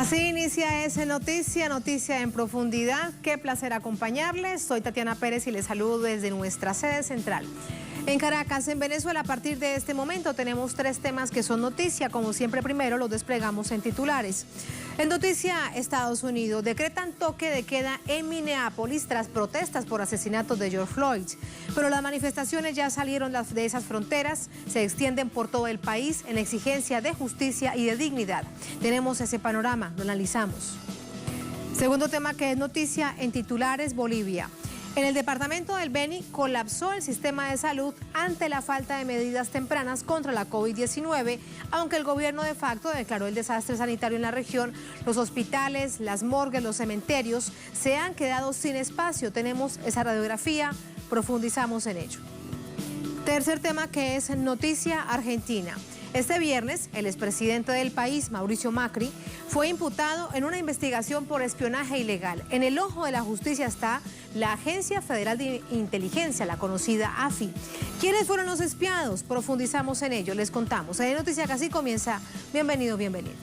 Así inicia esa noticia en profundidad. Qué placer acompañarles. Soy Tatiana Pérez y les saludo desde nuestra sede central. En Caracas, en Venezuela, a partir de este momento tenemos 3 temas que son noticia. Como siempre, primero los desplegamos en titulares. En noticia, Estados Unidos decretan toque de queda en Minneapolis tras protestas por asesinatos de George Floyd. Pero las manifestaciones ya salieron de esas fronteras, se extienden por todo el país en exigencia de justicia y de dignidad. Tenemos ese panorama, lo analizamos. Segundo tema que es noticia en titulares, Bolivia. En el departamento del Beni colapsó el sistema de salud ante la falta de medidas tempranas contra la COVID-19, aunque el gobierno de facto declaró el desastre sanitario en la región. Los hospitales, las morgues, los cementerios se han quedado sin espacio. Tenemos esa radiografía, profundizamos en ello. Tercer tema que es noticia, Argentina. Este viernes, el expresidente del país, Mauricio Macri, fue imputado en una investigación por espionaje ilegal. En el ojo de la justicia está la Agencia Federal de Inteligencia, la conocida AFI. ¿Quiénes fueron los espiados? Profundizamos en ello, les contamos. En Noticia que así comienza. Bienvenido, bienvenido.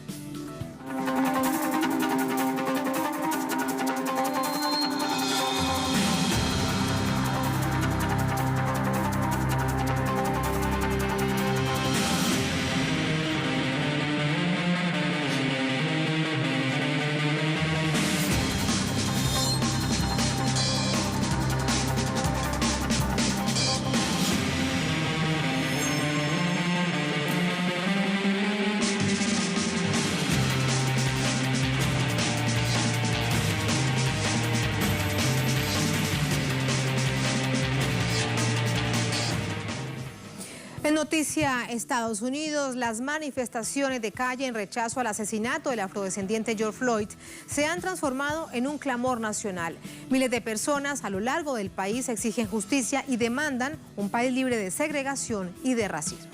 En noticia, Estados Unidos, las manifestaciones de calle en rechazo al asesinato del afrodescendiente George Floyd se han transformado en un clamor nacional. Miles de personas a lo largo del país exigen justicia y demandan un país libre de segregación y de racismo.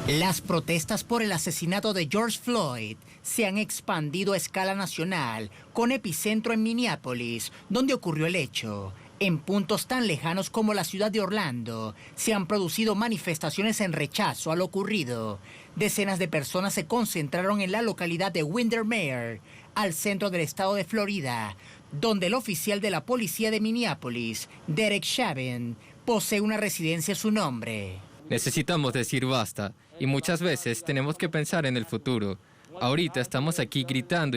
Las protestas por el asesinato de George Floyd se han expandido a escala nacional, con epicentro en Minneapolis, donde ocurrió el hecho. En puntos tan lejanos como la ciudad de Orlando, se han producido manifestaciones en rechazo a lo ocurrido. Decenas de personas se concentraron en la localidad de Windermere, al centro del estado de Florida, donde el oficial de la policía de Minneapolis, Derek Chauvin, posee una residencia a su nombre. Necesitamos decir basta, y muchas veces tenemos que pensar en el futuro. Ahorita estamos aquí gritando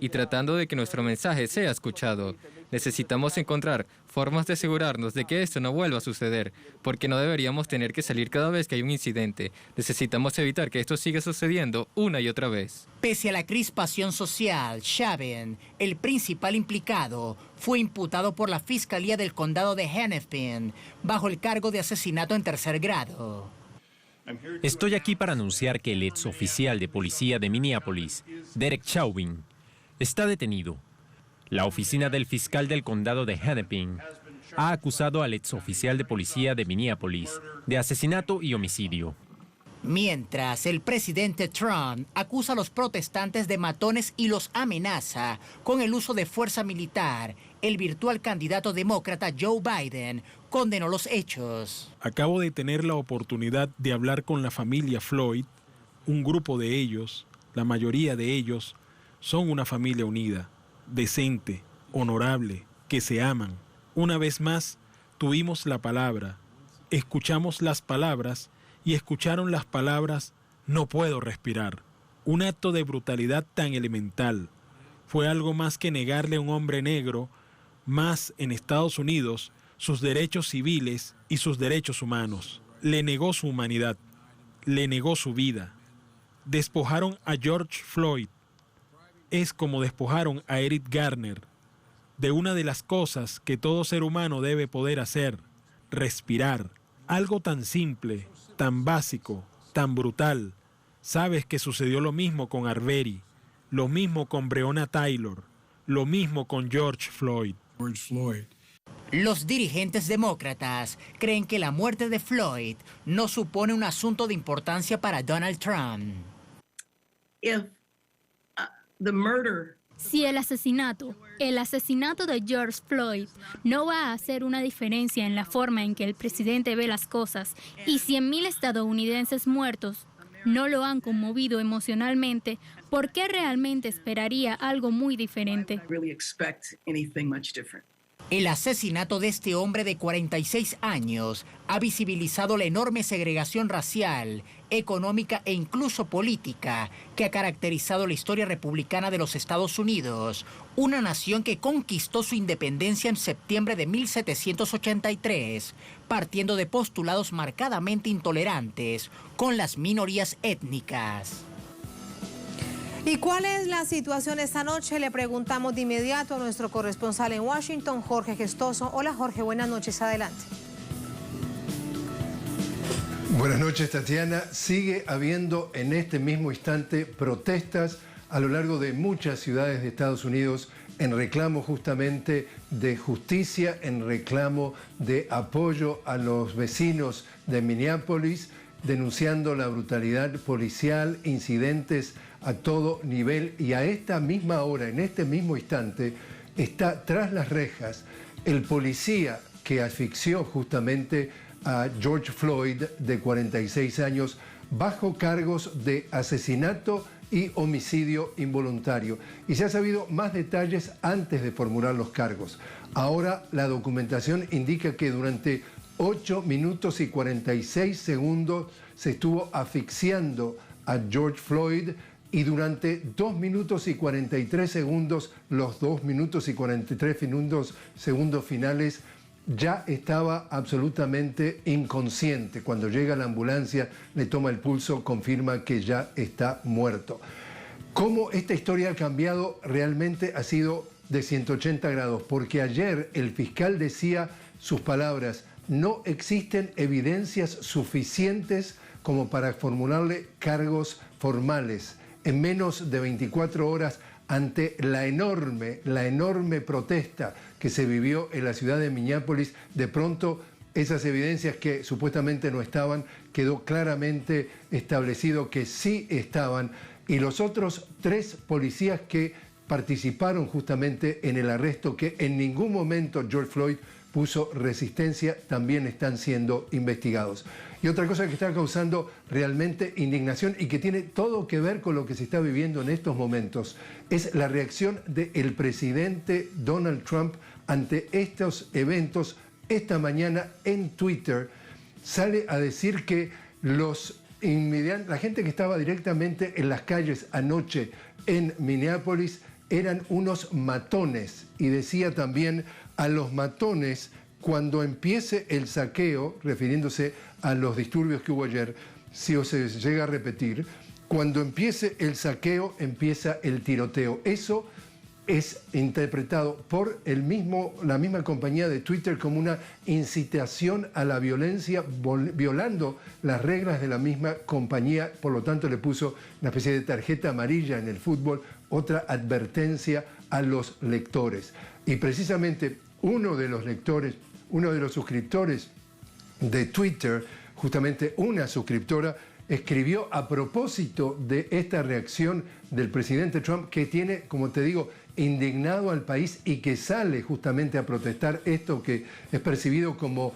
y tratando de que nuestro mensaje sea escuchado. Necesitamos encontrar formas de asegurarnos de que esto no vuelva a suceder, porque no deberíamos tener que salir cada vez que hay un incidente. Necesitamos evitar que esto siga sucediendo una y otra vez. Pese a la crispación social, Chauvin, el principal implicado, fue imputado por la Fiscalía del Condado de Hennepin, bajo el cargo de asesinato en tercer grado. Estoy aquí para anunciar que el exoficial de policía de Minneapolis, Derek Chauvin, está detenido. La oficina del fiscal del condado de Hennepin ha acusado al exoficial de policía de Minneapolis de asesinato y homicidio. Mientras, el presidente Trump acusa a los protestantes de matones y los amenaza con el uso de fuerza militar, el virtual candidato demócrata Joe Biden condenó los hechos. Acabo de tener la oportunidad de hablar con la familia Floyd. Un grupo de ellos, la mayoría de ellos, son una familia unida, decente, honorable, que se aman. Una vez más, tuvimos la palabra, escuchamos las palabras y escucharon las palabras, no puedo respirar. Un acto de brutalidad tan elemental. Fue algo más que negarle a un hombre negro, más en Estados Unidos, sus derechos civiles y sus derechos humanos. Le negó su humanidad, le negó su vida. Despojaron a George Floyd. Es como despojaron a Eric Garner de una de las cosas que todo ser humano debe poder hacer, respirar. Algo tan simple, tan básico, tan brutal. Sabes que sucedió lo mismo con Arbery, lo mismo con Breonna Taylor, lo mismo con George Floyd. Los dirigentes demócratas creen que la muerte de Floyd no supone un asunto de importancia para Donald Trump. Si el asesinato de George Floyd no va a hacer una diferencia en la forma en que el presidente ve las cosas y 100,000 estadounidenses muertos, no lo han conmovido emocionalmente, ¿por qué realmente esperaría algo muy diferente? El asesinato de este hombre de 46 años ha visibilizado la enorme segregación racial, económica e incluso política que ha caracterizado la historia republicana de los Estados Unidos, una nación que conquistó su independencia en septiembre de 1783, partiendo de postulados marcadamente intolerantes con las minorías étnicas. ¿Y cuál es la situación esta noche? Le preguntamos de inmediato a nuestro corresponsal en Washington, Jorge Gestoso. Hola Jorge, buenas noches, adelante. Buenas noches, Tatiana. Sigue habiendo en este mismo instante protestas a lo largo de muchas ciudades de Estados Unidos en reclamo justamente de justicia, en reclamo de apoyo a los vecinos de Minneapolis, denunciando la brutalidad policial, incidentes a todo nivel, y a esta misma hora, en este mismo instante, está tras las rejas el policía que asfixió justamente a George Floyd, de 46 años, bajo cargos de asesinato y homicidio involuntario. Y se ha sabido más detalles antes de formular los cargos. Ahora la documentación indica que durante 8 minutos y 46 segundos se estuvo asfixiando a George Floyd, y durante 2 minutos y 43 segundos, los 2 minutos y 43 segundos finales, ya estaba absolutamente inconsciente. Cuando llega la ambulancia, le toma el pulso, confirma que ya está muerto. Cómo esta historia ha cambiado realmente ha sido de 180 grados, porque ayer el fiscal decía sus palabras: no existen evidencias suficientes como para formularle cargos formales. En menos de 24 horas, ante la enorme protesta que se vivió en la ciudad de Minneapolis, de pronto esas evidencias que supuestamente no estaban, quedó claramente establecido que sí estaban, y los otros 3 policías que participaron justamente en el arresto, que en ningún momento George Floyd puso resistencia, también están siendo investigados. Y otra cosa que está causando realmente indignación y que tiene todo que ver con lo que se está viviendo en estos momentos es la reacción del presidente Donald Trump ante estos eventos. Esta mañana en Twitter sale a decir que la gente que estaba directamente en las calles anoche en Minneapolis eran unos matones, y decía también: a los matones, cuando empiece el saqueo, refiriéndose a los disturbios que hubo ayer, si se llega a repetir, cuando empiece el saqueo, empieza el tiroteo. Eso es interpretado por la misma compañía de Twitter como una incitación a la violencia, violando las reglas de la misma compañía. Por lo tanto, le puso una especie de tarjeta amarilla en el fútbol, otra advertencia a los lectores. Y precisamente uno de los suscriptores de Twitter, justamente una suscriptora, escribió a propósito de esta reacción del presidente Trump, que tiene, como te digo, indignado al país y que sale justamente a protestar esto que es percibido como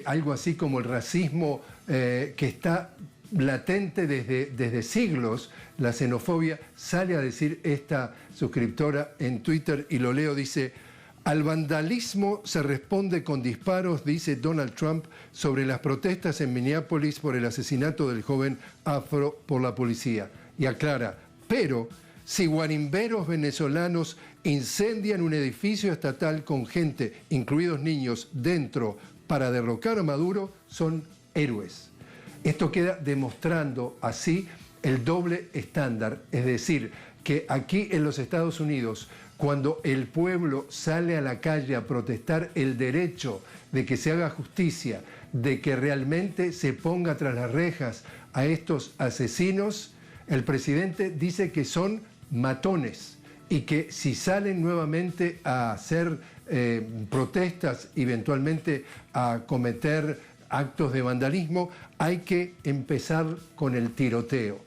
algo así como el racismo que está latente desde siglos, la xenofobia. Sale a decir esta suscriptora en Twitter, y lo leo, dice: al vandalismo se responde con disparos, dice Donald Trump sobre las protestas en Minneapolis por el asesinato del joven afro por la policía. Y aclara: pero si guarimberos venezolanos incendian un edificio estatal con gente, incluidos niños, dentro para derrocar a Maduro, son héroes. Esto queda demostrando así el doble estándar, es decir, que aquí en los Estados Unidos, cuando el pueblo sale a la calle a protestar el derecho de que se haga justicia, de que realmente se ponga tras las rejas a estos asesinos, el presidente dice que son matones, y que si salen nuevamente a hacer protestas, eventualmente a cometer actos de vandalismo, hay que empezar con el tiroteo.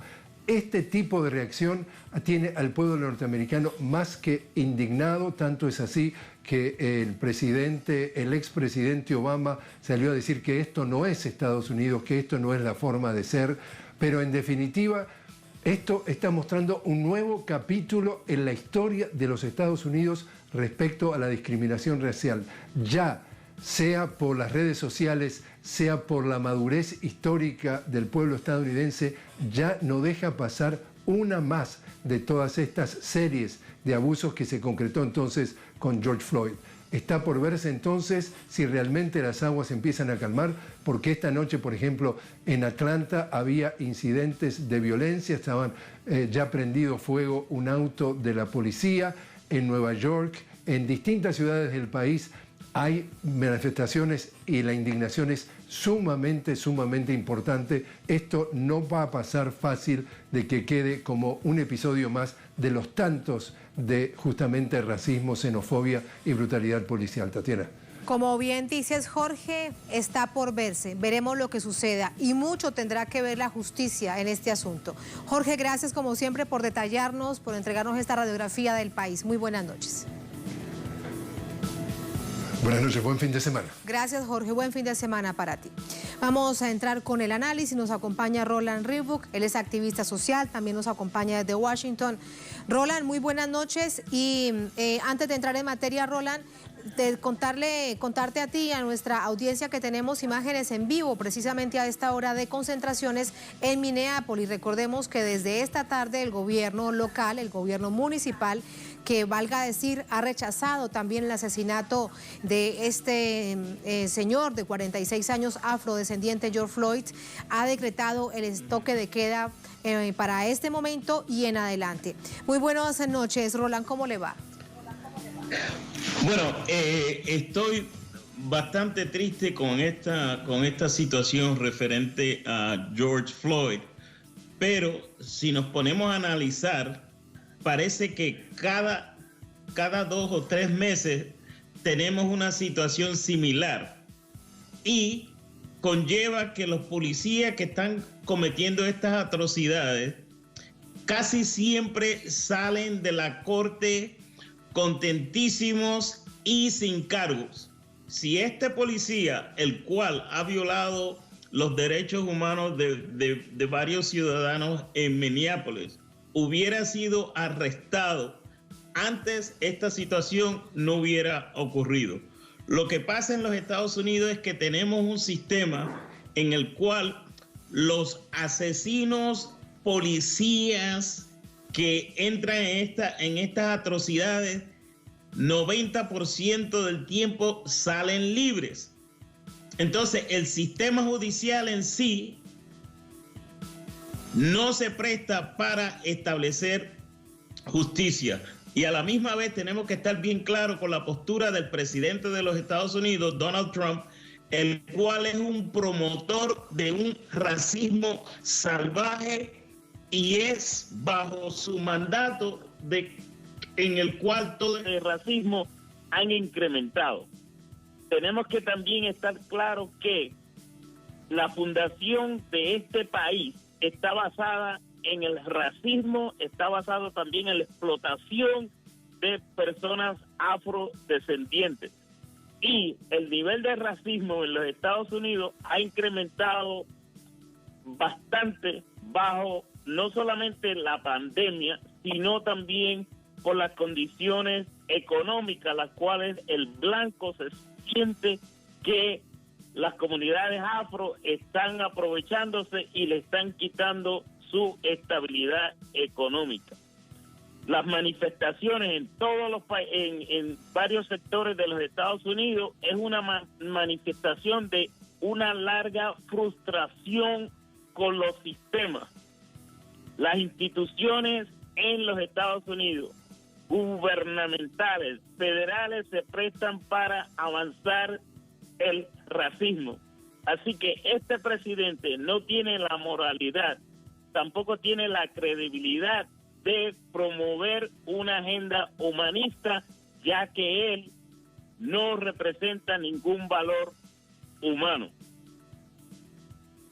Este tipo de reacción tiene al pueblo norteamericano más que indignado, tanto es así que el expresidente Obama salió a decir que esto no es Estados Unidos, que esto no es la forma de ser, Pero en definitiva, esto está mostrando un nuevo capítulo en la historia de los Estados Unidos respecto a la discriminación racial. Ya sea por las redes sociales, sea por la madurez histórica del pueblo estadounidense, ya no deja pasar una más de todas estas series de abusos que se concretó entonces con George Floyd. Está por verse entonces si realmente las aguas empiezan a calmar, porque esta noche, por ejemplo, en Atlanta había incidentes de violencia, estaban ya prendido fuego un auto de la policía. En Nueva York, en distintas ciudades del país hay manifestaciones y la indignación es sumamente importante. Esto no va a pasar fácil de que quede como un episodio más de los tantos de justamente racismo, xenofobia y brutalidad policial. Tatiana. Como bien dices, Jorge, está por verse. Veremos lo que suceda y mucho tendrá que ver la justicia en este asunto. Jorge, gracias como siempre por detallarnos, por entregarnos esta radiografía del país. Muy buenas noches. Buenas noches, buen fin de semana. Gracias, Jorge, buen fin de semana para ti. Vamos a entrar con el análisis, nos acompaña Roland Rivuk, él es activista social, también nos acompaña desde Washington. Roland, muy buenas noches y antes de entrar en materia, Roland, de contarte a ti y a nuestra audiencia que tenemos imágenes en vivo precisamente a esta hora de concentraciones en Minneapolis. Recordemos que desde esta tarde el gobierno local, el gobierno municipal, que valga decir, ha rechazado también el asesinato de este señor de 46 años afrodescendiente, George Floyd, ha decretado el toque de queda para este momento y en adelante. Muy buenas noches, Roland, ¿cómo le va? Bueno, estoy bastante triste con esta situación referente a George Floyd, pero si nos ponemos a analizar, parece que cada 2 o 3 meses tenemos una situación similar y conlleva que los policías que están cometiendo estas atrocidades casi siempre salen de la corte contentísimos y sin cargos. Si este policía, el cual ha violado los derechos humanos de varios ciudadanos en Minneapolis, hubiera sido arrestado antes, esta situación no hubiera ocurrido. Lo que pasa en los Estados Unidos es que tenemos un sistema en el cual los asesinos policías que entran en estas atrocidades, 90% del tiempo salen libres. Entonces, el sistema judicial en sí no se presta para establecer justicia. Y a la misma vez tenemos que estar bien claros con la postura del presidente de los Estados Unidos, Donald Trump, el cual es un promotor de un racismo salvaje y es bajo su mandato en el cual todo el racismo han incrementado. Tenemos que también estar claros que la fundación de este país está basada en el racismo, está basado también en la explotación de personas afrodescendientes. Y el nivel de racismo en los Estados Unidos ha incrementado bastante bajo no solamente la pandemia, sino también por las condiciones económicas, las cuales el blanco se siente que las comunidades afro están aprovechándose y le están quitando su estabilidad económica. Las manifestaciones en todos los en varios sectores de los Estados Unidos es una manifestación de una larga frustración con los sistemas. Las instituciones en los Estados Unidos, gubernamentales, federales, se prestan para avanzar el racismo. Así que este presidente no tiene la moralidad, tampoco tiene la credibilidad de promover una agenda humanista, ya que él no representa ningún valor humano.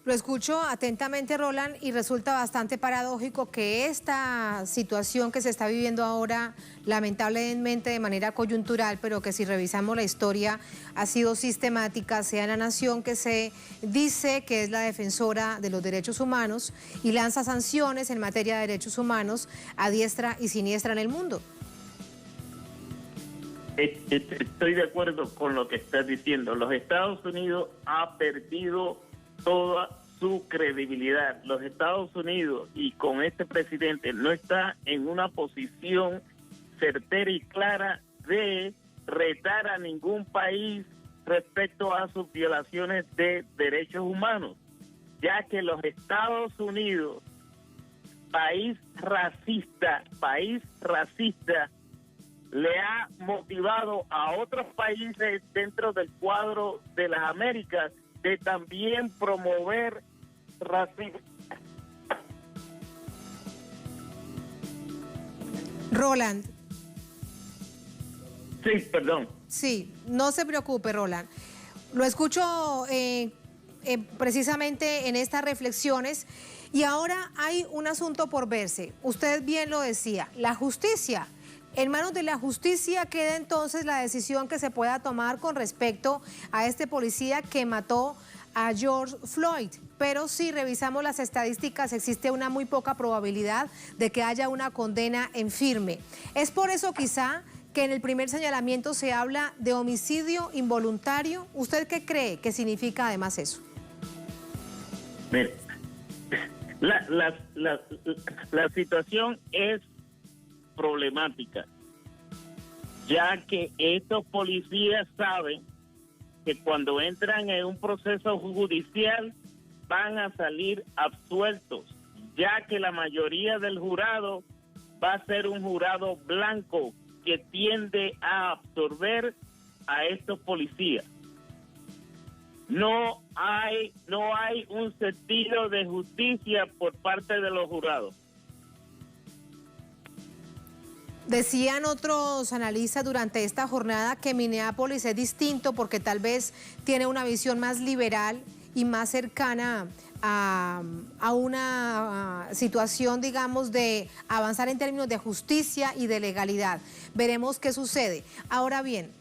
Lo escucho atentamente, Roland, y resulta bastante paradójico que esta situación que se está viviendo ahora, lamentablemente de manera coyuntural, pero que si revisamos la historia ha sido sistemática, sea en la nación que se dice que es la defensora de los derechos humanos y lanza sanciones en materia de derechos humanos a diestra y siniestra en el mundo. Estoy de acuerdo con lo que estás diciendo. Los Estados Unidos ha perdido toda su credibilidad. Los Estados Unidos, y con este presidente, no está en una posición certera y clara de retar a ningún país respecto a sus violaciones de derechos humanos, ya que los Estados Unidos, país racista, le ha motivado a otros países dentro del cuadro de las Américas de también promover racismo. Roland. Sí, perdón. Sí, no se preocupe, Roland. Lo escucho precisamente en estas reflexiones y ahora hay un asunto por verse. Usted bien lo decía, la justicia. En manos de la justicia queda entonces la decisión que se pueda tomar con respecto a este policía que mató a George Floyd. Pero si revisamos las estadísticas, existe una muy poca probabilidad de que haya una condena en firme. Es por eso quizá que en el primer señalamiento se habla de homicidio involuntario. ¿Usted qué cree que significa además eso? Mire, la situación es problemática, ya que estos policías saben que cuando entran en un proceso judicial van a salir absueltos, ya que la mayoría del jurado va a ser un jurado blanco que tiende a absorber a estos policías. No hay un sentido de justicia por parte de los jurados. Decían otros analistas durante esta jornada que Minneapolis es distinto porque tal vez tiene una visión más liberal y más cercana a una situación, digamos, de avanzar en términos de justicia y de legalidad. Veremos qué sucede. Ahora bien,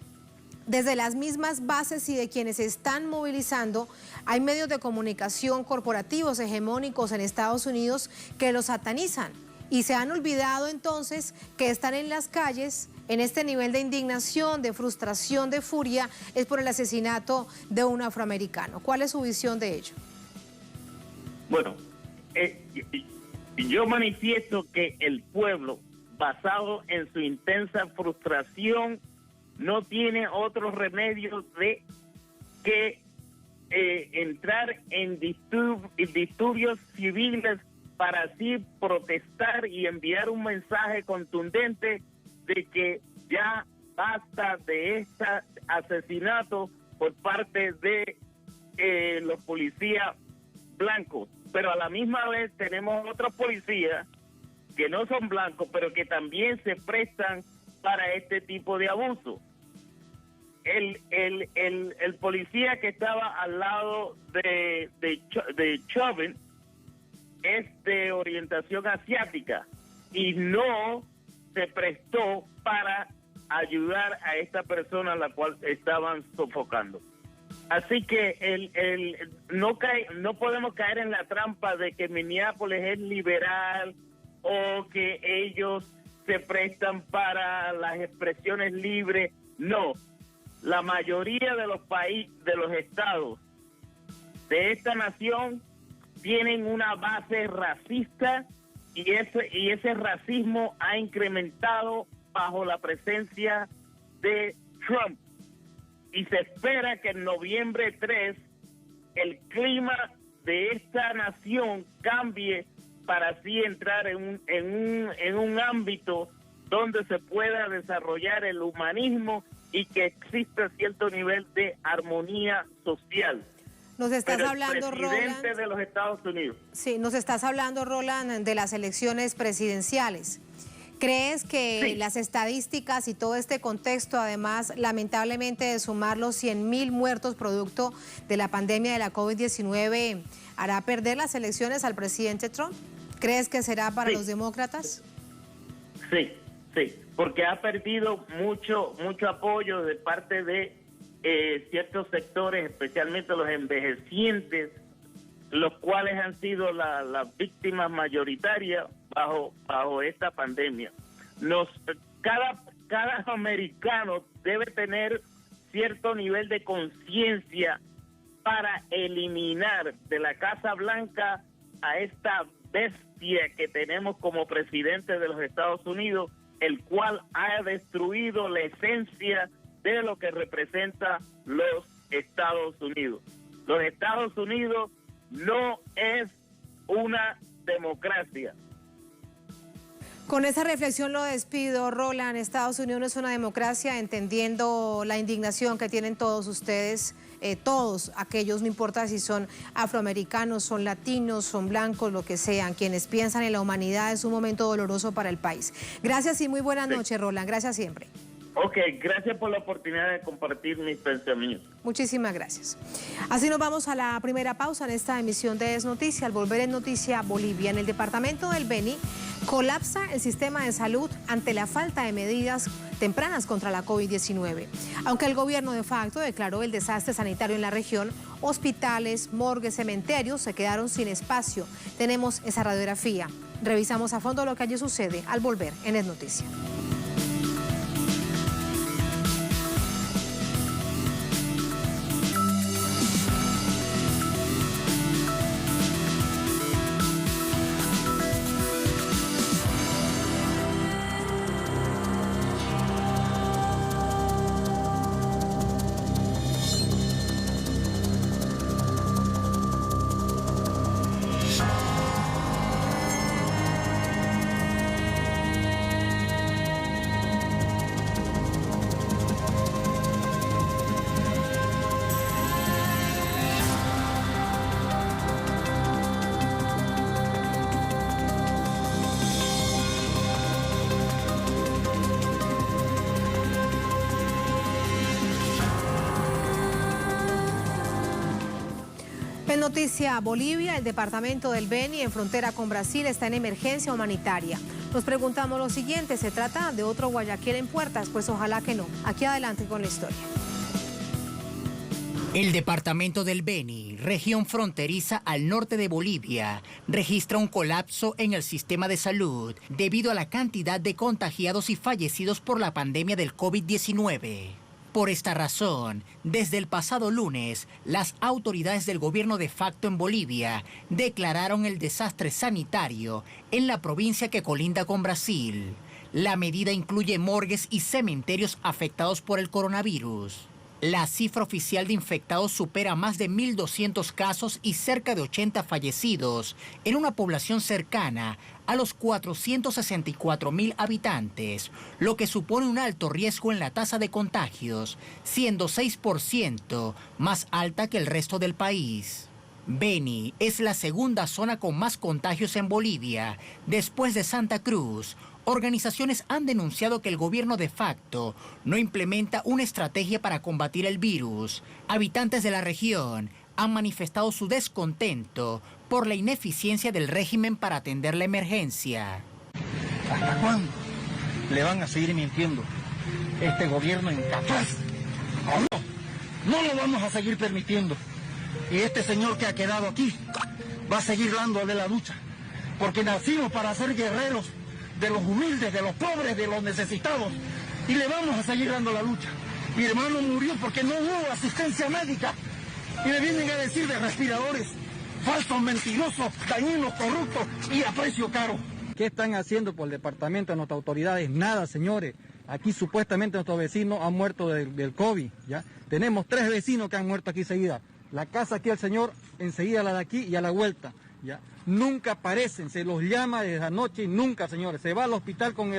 desde las mismas bases y de quienes están movilizando, hay medios de comunicación corporativos hegemónicos en Estados Unidos que los satanizan. Y se han olvidado entonces que están en las calles en este nivel de indignación, de frustración, de furia, es por el asesinato de un afroamericano. ¿Cuál es su visión de ello? Bueno, yo manifiesto que el pueblo, basado en su intensa frustración, no tiene otro remedio de que entrar en disturbios civiles para así protestar y enviar un mensaje contundente de que ya basta de este asesinato por parte de los policías blancos. Pero a la misma vez tenemos otros policías que no son blancos, pero que también se prestan para este tipo de abuso. El policía que estaba al lado de Chauvin es de orientación asiática y no se prestó para ayudar a esta persona a la cual estaban sofocando. Así que no podemos caer en la trampa de que Minneapolis es liberal o que ellos se prestan para las expresiones libres. No, la mayoría de los estados de esta nación tienen una base racista y ese racismo ha incrementado bajo la presencia de Trump. Y se espera que en noviembre 3 el clima de esta nación cambie para así entrar en un ámbito donde se pueda desarrollar el humanismo y que exista cierto nivel de armonía social. Nos estás hablando, Roland, de los Estados Unidos. Sí, nos estás hablando, Roland, de las elecciones presidenciales. ¿Crees que Sí. las estadísticas y todo este contexto, además, lamentablemente, de sumar los 100.000 muertos producto de la pandemia de la COVID-19, hará perder las elecciones al presidente Trump? ¿Crees que será para Sí. los demócratas? Sí, sí, porque ha perdido mucho apoyo de parte de ciertos sectores, especialmente los envejecientes, los cuales han sido las víctimas mayoritarias bajo esta pandemia. Cada americano debe tener cierto nivel de conciencia para eliminar de la Casa Blanca a esta bestia que tenemos como presidente de los Estados Unidos, el cual ha destruido la esencia de lo que representa los Estados Unidos. Los Estados Unidos no es una democracia. Con esa reflexión lo despido, Roland. Estados Unidos no es una democracia, entendiendo la indignación que tienen todos ustedes, todos aquellos, no importa si son afroamericanos, son latinos, son blancos, lo que sean, quienes piensan en la humanidad. Es un momento doloroso para el país. Gracias y muy buenas noches, Roland. Gracias siempre. Ok, gracias por la oportunidad de compartir mis pensamientos. Muchísimas gracias. Así nos vamos a la primera pausa en esta emisión de Es Noticia. Al volver en Noticia Bolivia, en el departamento del Beni, colapsa el sistema de salud ante la falta de medidas tempranas contra la COVID-19. Aunque el gobierno de facto declaró el desastre sanitario en la región, hospitales, morgues, cementerios se quedaron sin espacio. Tenemos esa radiografía. Revisamos a fondo lo que allí sucede al volver en Es Noticia. En Noticia Bolivia, el departamento del Beni, en frontera con Brasil, está en emergencia humanitaria. Nos preguntamos lo siguiente, ¿se trata de otro Guayaquil en puertas? Pues ojalá que no. Aquí adelante con la historia. El departamento del Beni, región fronteriza al norte de Bolivia, registra un colapso en el sistema de salud debido a la cantidad de contagiados y fallecidos por la pandemia del COVID-19. Por esta razón, desde el pasado lunes, las autoridades del gobierno de facto en Bolivia declararon el desastre sanitario en la provincia que colinda con Brasil. La medida incluye morgues y cementerios afectados por el coronavirus. La cifra oficial de infectados supera más de 1.200 casos y cerca de 80 fallecidos en una población cercana a los 464.000 habitantes, lo que supone un alto riesgo en la tasa de contagios, siendo 6% más alta que el resto del país. Beni es la segunda zona con más contagios en Bolivia, después de Santa Cruz. Organizaciones han denunciado que el gobierno de facto no implementa una estrategia para combatir el virus. Habitantes de la región han manifestado su descontento por la ineficiencia del régimen para atender la emergencia. ¿Hasta cuándo le van a seguir mintiendo este gobierno incapaz? No lo vamos a seguir permitiendo. Y este señor que ha quedado aquí va a seguir dándole la lucha, porque nacimos para ser guerreros de los humildes, de los pobres, de los necesitados, y le vamos a seguir dando la lucha. Mi hermano murió porque no hubo asistencia médica, y me vienen a decir de respiradores, falsos, mentirosos, dañinos, corruptos y a precio caro. ¿Qué están haciendo por el departamento de nuestras autoridades? Nada, señores. Aquí supuestamente nuestros vecinos han muerto del COVID, ¿ya? Tenemos 3 vecinos que han muerto aquí enseguida. La casa aquí al señor, enseguida la de aquí y a la vuelta, ¿ya? Nunca aparecen, se los llama desde anoche y nunca, señores. Se va al hospital con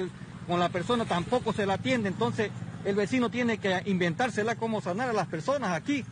la persona, tampoco se la atiende. Entonces el vecino tiene que inventársela cómo sanar a las personas aquí.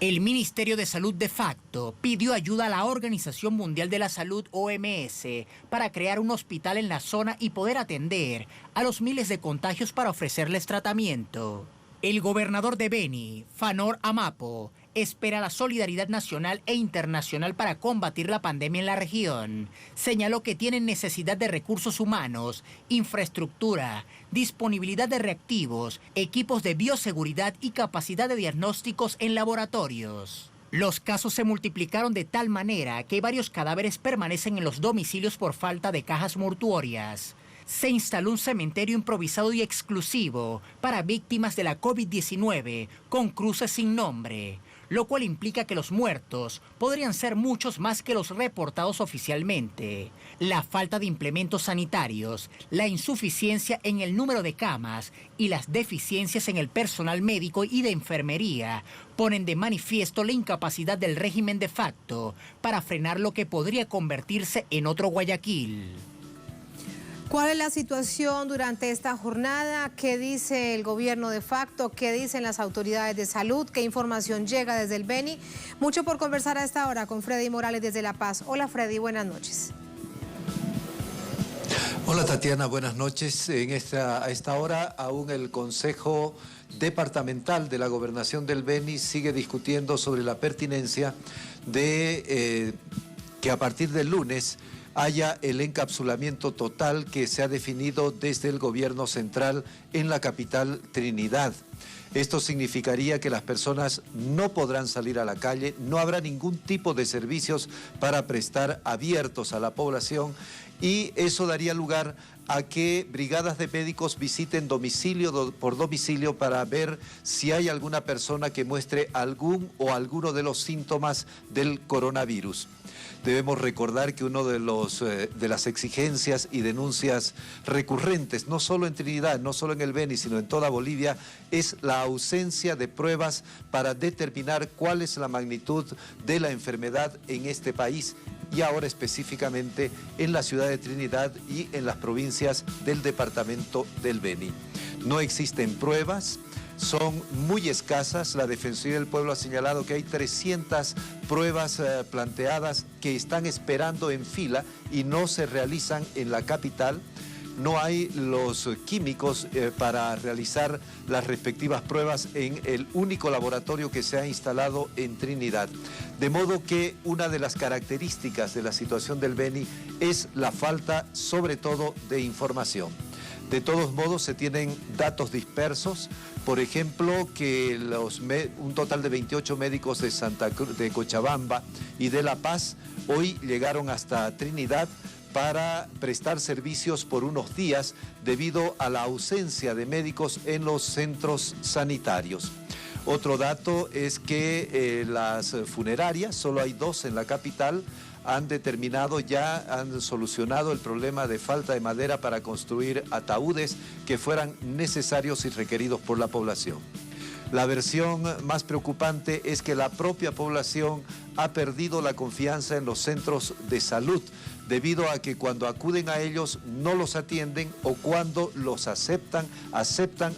El Ministerio de Salud de facto pidió ayuda a la Organización Mundial de la Salud, OMS, para crear un hospital en la zona y poder atender a los miles de contagios para ofrecerles tratamiento. El gobernador de Beni, Fanor Amapo, espera la solidaridad nacional e internacional para combatir la pandemia en la región. Señaló que tienen necesidad de recursos humanos, infraestructura, disponibilidad de reactivos, equipos de bioseguridad y capacidad de diagnósticos en laboratorios. Los casos se multiplicaron de tal manera que varios cadáveres permanecen en los domicilios por falta de cajas mortuorias. Se instaló un cementerio improvisado y exclusivo para víctimas de la COVID-19 con cruces sin nombre, lo cual implica que los muertos podrían ser muchos más que los reportados oficialmente. La falta de implementos sanitarios, la insuficiencia en el número de camas y las deficiencias en el personal médico y de enfermería ponen de manifiesto la incapacidad del régimen de facto para frenar lo que podría convertirse en otro Guayaquil. ¿Cuál es la situación durante esta jornada? ¿Qué dice el gobierno de facto? ¿Qué dicen las autoridades de salud? ¿Qué información llega desde el Beni? Mucho por conversar a esta hora con Freddy Morales desde La Paz. Hola Freddy, buenas noches. Hola Tatiana, buenas noches. A esta hora aún el Consejo Departamental de la Gobernación del Beni sigue discutiendo sobre la pertinencia de que a partir del lunes haya el encapsulamiento total que se ha definido desde el gobierno central en la capital Trinidad. Esto significaría que las personas no podrán salir a la calle, no habrá ningún tipo de servicios para prestar abiertos a la población y eso daría lugar a que brigadas de médicos visiten domicilio por domicilio para ver si hay alguna persona que muestre algún o alguno de los síntomas del coronavirus. Debemos recordar que uno de las exigencias y denuncias recurrentes, no solo en Trinidad, no solo en el Beni, sino en toda Bolivia, es la ausencia de pruebas para determinar cuál es la magnitud de la enfermedad en este país y ahora específicamente en la ciudad de Trinidad y en las provincias del departamento del Beni. No existen pruebas. Son muy escasas. La Defensoría del Pueblo ha señalado que hay 300 pruebas planteadas que están esperando en fila y no se realizan en la capital. No hay los químicos para realizar las respectivas pruebas en el único laboratorio que se ha instalado en Trinidad. De modo que una de las características de la situación del Beni es la falta, sobre todo, de información. De todos modos, se tienen datos dispersos. Por ejemplo, que un total de 28 médicos de Santa Cruz, de Cochabamba y de La Paz hoy llegaron hasta Trinidad para prestar servicios por unos días debido a la ausencia de médicos en los centros sanitarios. Otro dato es que las funerarias, solo hay 2 en la capital, han solucionado el problema de falta de madera para construir ataúdes que fueran necesarios y requeridos por la población. La versión más preocupante es que la propia población ha perdido la confianza en los centros de salud debido a que cuando acuden a ellos no los atienden o cuando los aceptan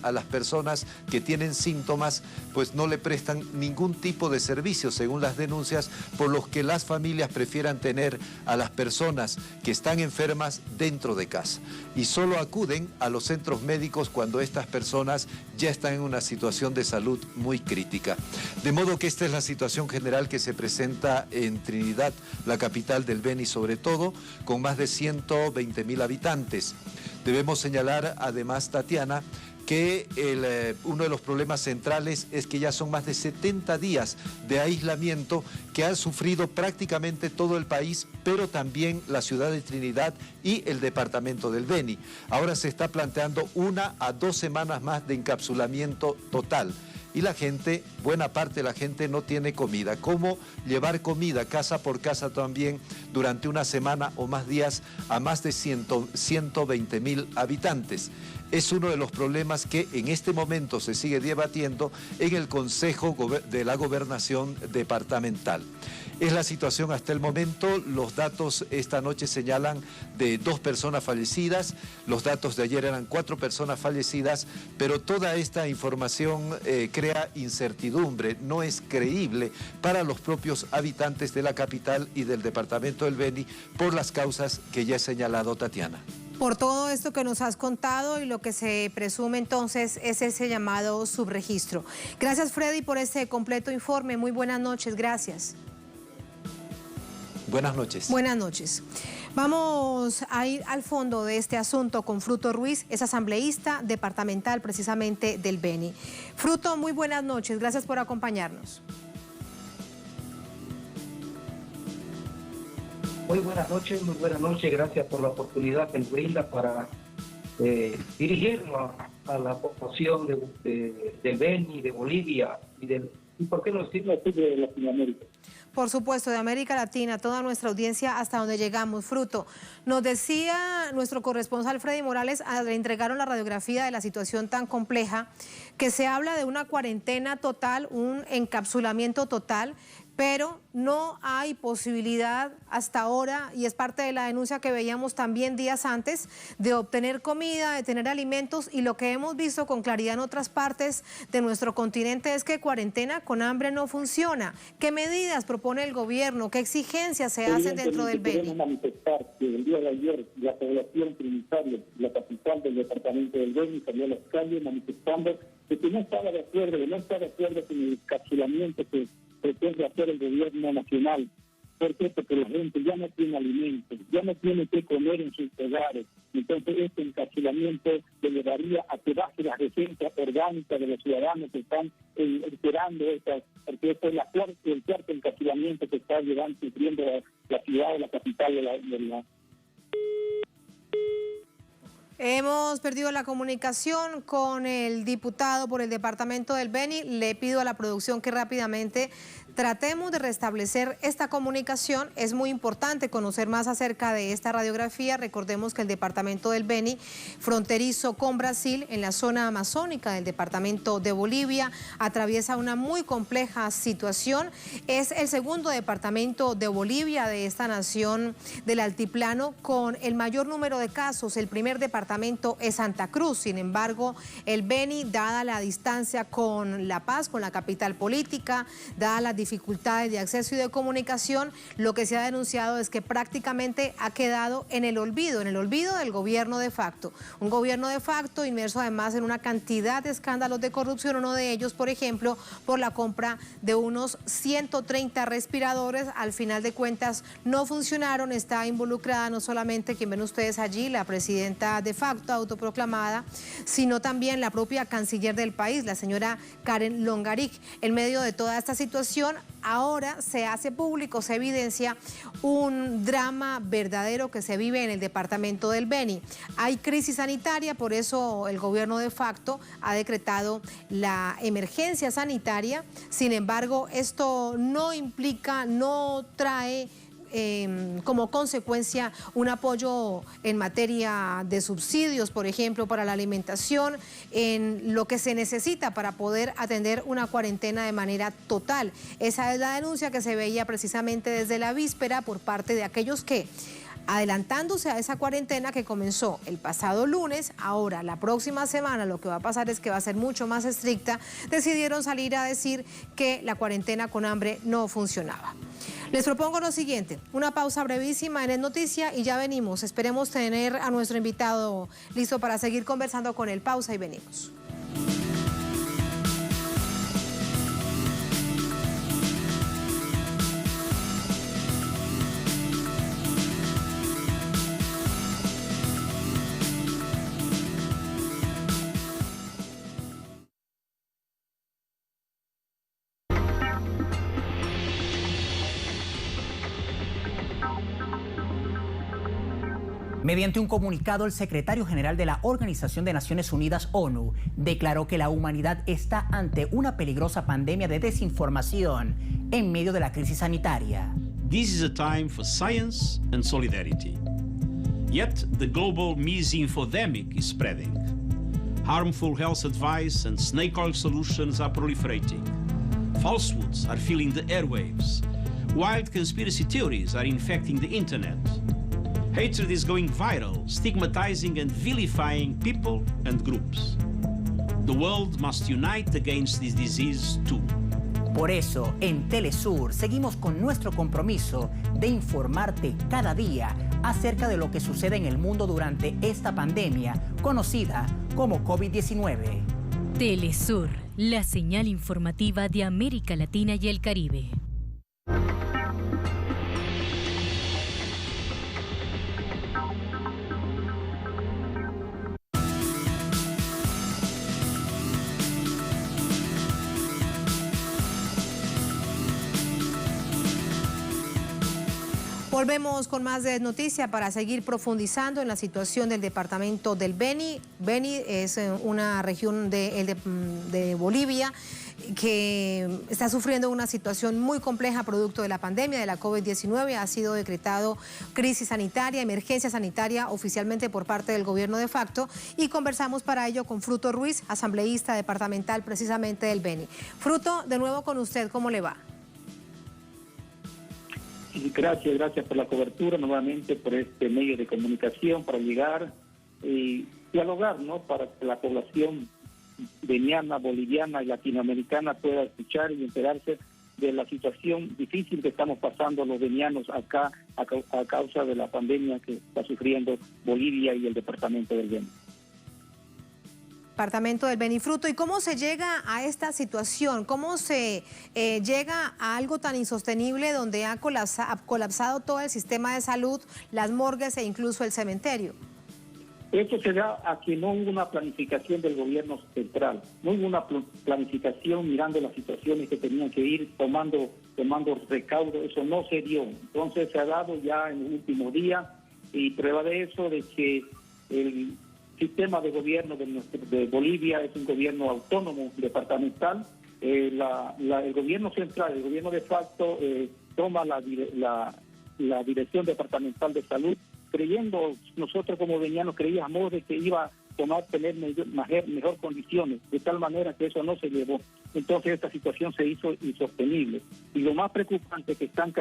a las personas que tienen síntomas, pues no le prestan ningún tipo de servicio según las denuncias, por los que las familias prefieran tener a las personas que están enfermas dentro de casa y solo acuden a los centros médicos cuando estas personas ya están en una situación de salud muy crítica. De modo que esta es la situación general que se presenta en Trinidad, la capital del Beni sobre todo, con más de 120.000 habitantes. Debemos señalar además, Tatiana, que uno de los problemas centrales es que ya son más de 70 días de aislamiento que han sufrido prácticamente todo el país, pero también la ciudad de Trinidad y el departamento del Beni. Ahora se está planteando 1 a 2 semanas más de encapsulamiento total. Y la gente, buena parte de la gente no tiene comida. ¿Cómo llevar comida casa por casa también durante una semana o más días a más de 120.000 habitantes? Es uno de los problemas que en este momento se sigue debatiendo en el Consejo de la Gobernación Departamental. Es la situación hasta el momento. Los datos esta noche señalan de 2 personas fallecidas. Los datos de ayer eran 4 personas fallecidas, pero toda esta información crea incertidumbre. No es creíble para los propios habitantes de la capital y del departamento del Beni por las causas que ya he señalado, Tatiana. Por todo esto que nos has contado y lo que se presume entonces es ese llamado subregistro. Gracias, Freddy, por este completo informe. Muy buenas noches, gracias. Buenas noches. Buenas noches. Vamos a ir al fondo de este asunto con Fruto Ruiz, es asambleísta departamental precisamente del Beni. Fruto, muy buenas noches, gracias por acompañarnos. Muy buenas noches, gracias por la oportunidad que nos brinda para dirigirnos a la población del Beni, de Bolivia y por qué no decirlo de Latinoamérica. Por supuesto, de América Latina, toda nuestra audiencia hasta donde llegamos. Fruto, nos decía nuestro corresponsal Freddy Morales, le entregaron la radiografía de la situación tan compleja, que se habla de una cuarentena total, un encapsulamiento total, pero no hay posibilidad hasta ahora, y es parte de la denuncia que veíamos también días antes, de obtener comida, de tener alimentos, y lo que hemos visto con claridad en otras partes de nuestro continente es que cuarentena con hambre no funciona. ¿Qué medidas propone el gobierno? ¿Qué exigencias se hacen dentro del Beni? Queremos manifestar que el día de ayer la población trinitaria, la capital del departamento del Beni, salió a las calles manifestando que no estaba de acuerdo, con el encapsulamiento que pretende hacer el gobierno nacional. ¿Por qué? Porque la gente ya no tiene alimentos, ya no tiene que comer en sus hogares. Entonces este encapsulamiento le llevaría a que baje la defensa orgánica de los ciudadanos que están esperando porque este es el cuarto encapsulamiento que está sufriendo la ciudad de la capital de la... Hemos perdido la comunicación con el diputado por el departamento del Beni. Le pido a la producción que rápidamente tratemos de restablecer esta comunicación. Es muy importante conocer más acerca de esta radiografía. Recordemos que el departamento del Beni, fronterizo con Brasil, en la zona amazónica del departamento de Bolivia, atraviesa una muy compleja situación. Es el segundo departamento de Bolivia, de esta nación del altiplano, con el mayor número de casos. El primer departamento es Santa Cruz. Sin embargo, el Beni, dada la distancia con La Paz, con la capital política, dada las dificultades de acceso y de comunicación, lo que se ha denunciado es que prácticamente ha quedado en el olvido del gobierno de facto. Un gobierno de facto inmerso además en una cantidad de escándalos de corrupción, uno de ellos, por ejemplo, por la compra de unos 130 respiradores. Al final de cuentas no funcionaron. Está involucrada no solamente, quien ven ustedes allí, la presidenta de facto autoproclamada, sino también la propia canciller del país, la señora Karen Longarik. En medio de toda esta situación, ahora se hace público, se evidencia un drama verdadero que se vive en el departamento del Beni. Hay crisis sanitaria, por eso el gobierno de facto ha decretado la emergencia sanitaria. Sin embargo, esto no implica, no trae como consecuencia un apoyo en materia de subsidios, por ejemplo, para la alimentación, en lo que se necesita para poder atender una cuarentena de manera total. Esa es la denuncia que se veía precisamente desde la víspera por parte de aquellos que, adelantándose a esa cuarentena que comenzó el pasado lunes, ahora la próxima semana lo que va a pasar es que va a ser mucho más estricta, decidieron salir a decir que la cuarentena con hambre no funcionaba. Les propongo lo siguiente, una pausa brevísima en Es Noticia y ya venimos. Esperemos tener a nuestro invitado listo para seguir conversando con él. Pausa y venimos. Mediante un comunicado, el secretario general de la Organización de Naciones Unidas, ONU, declaró que la humanidad está ante una peligrosa pandemia de desinformación en medio de la crisis sanitaria. This is a time for science and solidarity. Yet the global misinfodemic is spreading. Harmful health advice and snake oil solutions are proliferating. Falsehoods are filling the airwaves. Wild conspiracy theories are infecting the internet. Hatred is going viral, stigmatizing and vilifying people and groups. The world must unite against this disease too. Por eso, en Telesur seguimos con nuestro compromiso de informarte cada día acerca de lo que sucede en el mundo durante esta pandemia conocida como COVID-19. Telesur, la señal informativa de América Latina y el Caribe. Volvemos con más de noticia para seguir profundizando en la situación del departamento del Beni. Beni es una región de Bolivia que está sufriendo una situación muy compleja producto de la pandemia de la COVID-19. Ha sido decretado crisis sanitaria, emergencia sanitaria oficialmente por parte del gobierno de facto, y conversamos para ello con Fruto Ruiz, asambleísta departamental precisamente del Beni. Fruto, de nuevo con usted, ¿cómo le va? Gracias por la cobertura, nuevamente por este medio de comunicación para llegar y dialogar, ¿no? Para que la población veniana, boliviana y latinoamericana pueda escuchar y enterarse de la situación difícil que estamos pasando los venianos acá a causa de la pandemia que está sufriendo Bolivia y el departamento del Beni. Departamento del Beni. Fruto, ¿y cómo se llega a esta situación? ¿Cómo se llega a algo tan insostenible donde ha colapsado todo el sistema de salud, las morgues e incluso el cementerio? Esto se da a que no hubo una planificación del gobierno central, no hubo una planificación mirando las situaciones que tenían que ir tomando recaudo, eso no se dio. Entonces se ha dado ya en el último día, y prueba de eso de que el sistema de gobierno de Bolivia es un gobierno autónomo departamental. El gobierno central, el gobierno de facto, toma la dirección departamental de salud, creyendo, nosotros como venianos creíamos de que iba a tener mejor condiciones, de tal manera que eso no se llevó. Entonces esta situación se hizo insostenible. Y lo más preocupante es que están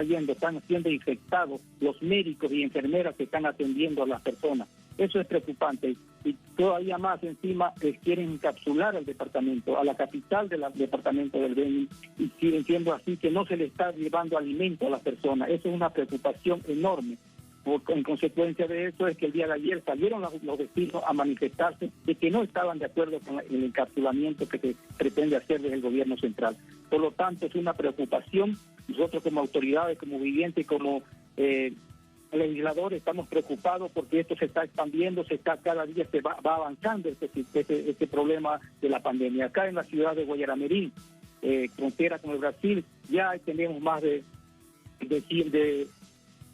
siendo infectados los médicos y enfermeras que están atendiendo a las personas. Eso es preocupante. Y todavía más encima quieren encapsular al departamento, a la capital del departamento del Beni, y siguen siendo así que no se le está llevando alimento a las personas. Eso es una preocupación enorme. En consecuencia de eso es que el día de ayer salieron los vecinos a manifestarse de que no estaban de acuerdo con el encapsulamiento que se pretende hacer desde el gobierno central. Por lo tanto, es una preocupación. Nosotros como autoridades, como vivientes, como legisladores, estamos preocupados porque esto se está expandiendo, cada día se va avanzando este problema de la pandemia. Acá en la ciudad de Guayaramerín, frontera con el Brasil, ya tenemos más de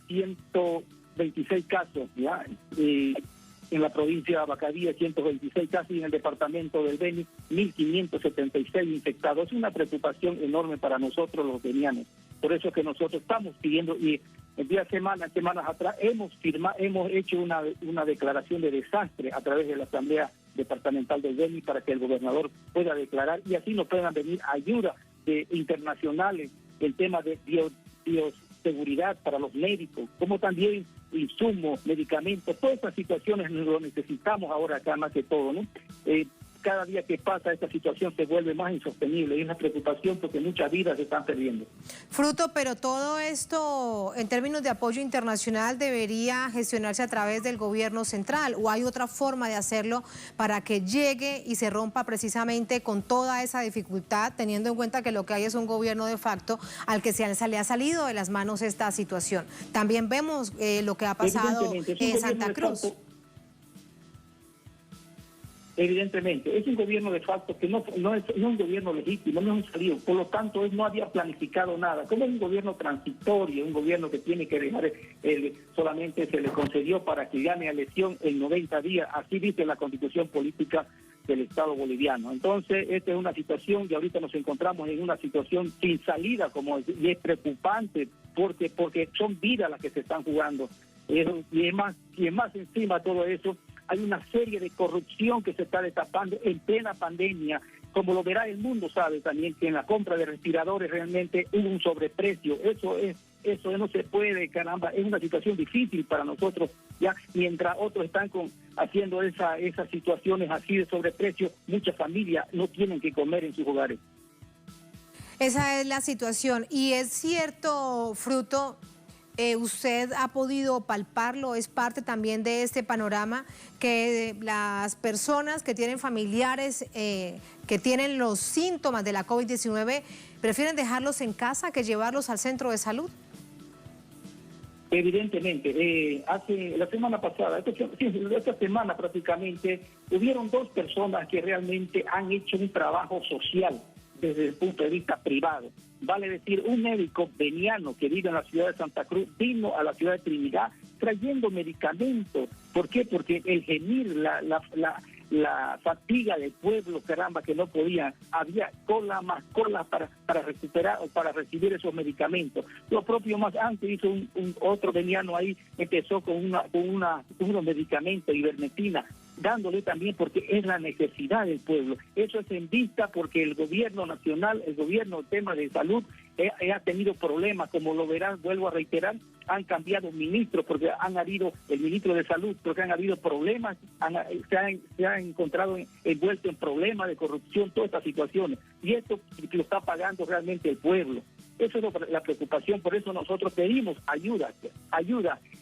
126 casos, ¿ya? En la provincia de Abacadía 126 casos, y en el departamento del Beni 1.576 infectados. Es una preocupación enorme para nosotros los benianos. Por eso es que nosotros estamos pidiendo, y el día semanas atrás hemos hecho una declaración de desastre a través de la Asamblea Departamental del Beni para que el gobernador pueda declarar, y así nos puedan venir ayudas internacionales, el tema de bioseguridad para los médicos, como también insumos, medicamentos. Todas estas situaciones lo necesitamos ahora acá más que todo, ¿no? Cada día que pasa esta situación se vuelve más insostenible, y es una preocupación porque muchas vidas se están perdiendo. Fruto, pero todo esto en términos de apoyo internacional debería gestionarse a través del gobierno central, ¿o hay otra forma de hacerlo para que llegue y se rompa precisamente con toda esa dificultad, teniendo en cuenta que lo que hay es un gobierno de facto al que se le ha salido de las manos esta situación? También vemos lo que ha pasado en Santa Cruz. Evidentemente, es un gobierno de facto que no es un gobierno legítimo, no es un salido, por lo tanto él no había planificado nada. Como es un gobierno transitorio, un gobierno que tiene que dejar, solamente se le concedió para que gane a elección en 90 días, así dice la Constitución Política del Estado boliviano. Entonces, esta es una situación, y ahorita nos encontramos en una situación sin salida, y es preocupante, porque son vidas las que se están jugando. Y es más encima de todo eso, hay una serie de corrupción que se está destapando en plena pandemia, como lo verá el mundo, sabe también que en la compra de respiradores realmente hubo un sobreprecio. Eso no se puede, caramba, es una situación difícil para nosotros, ya, mientras otros están haciendo esas situaciones así de sobreprecio, muchas familias no tienen que comer en sus hogares. Esa es la situación. Y es cierto, Fruto, usted ha podido palparlo, es parte también de este panorama, que las personas que tienen familiares que tienen los síntomas de la COVID-19 prefieren dejarlos en casa que llevarlos al centro de salud. Evidentemente, la semana pasada, esta semana prácticamente, hubieron 2 personas que realmente han hecho un trabajo social desde el punto de vista privado. Vale decir, un médico veniano que vive en la ciudad de Santa Cruz vino a la ciudad de Trinidad trayendo medicamentos. ¿Por qué? Porque el gemir, la fatiga del pueblo, caramba, que no podía, había cola más cola para recuperar o para recibir esos medicamentos. Lo propio más antes hizo un otro veniano ahí, empezó con unos medicamentos, ivermectina, dándole también porque es la necesidad del pueblo. Eso es en vista porque el gobierno nacional, el gobierno, tema de salud, ha tenido problemas, como lo verán, vuelvo a reiterar, han cambiado ministros porque han habido, el ministro de salud, porque han habido problemas, se han encontrado envuelto en problemas de corrupción, todas estas situaciones, y esto lo está pagando realmente el pueblo. Eso es la preocupación, por eso nosotros pedimos ayuda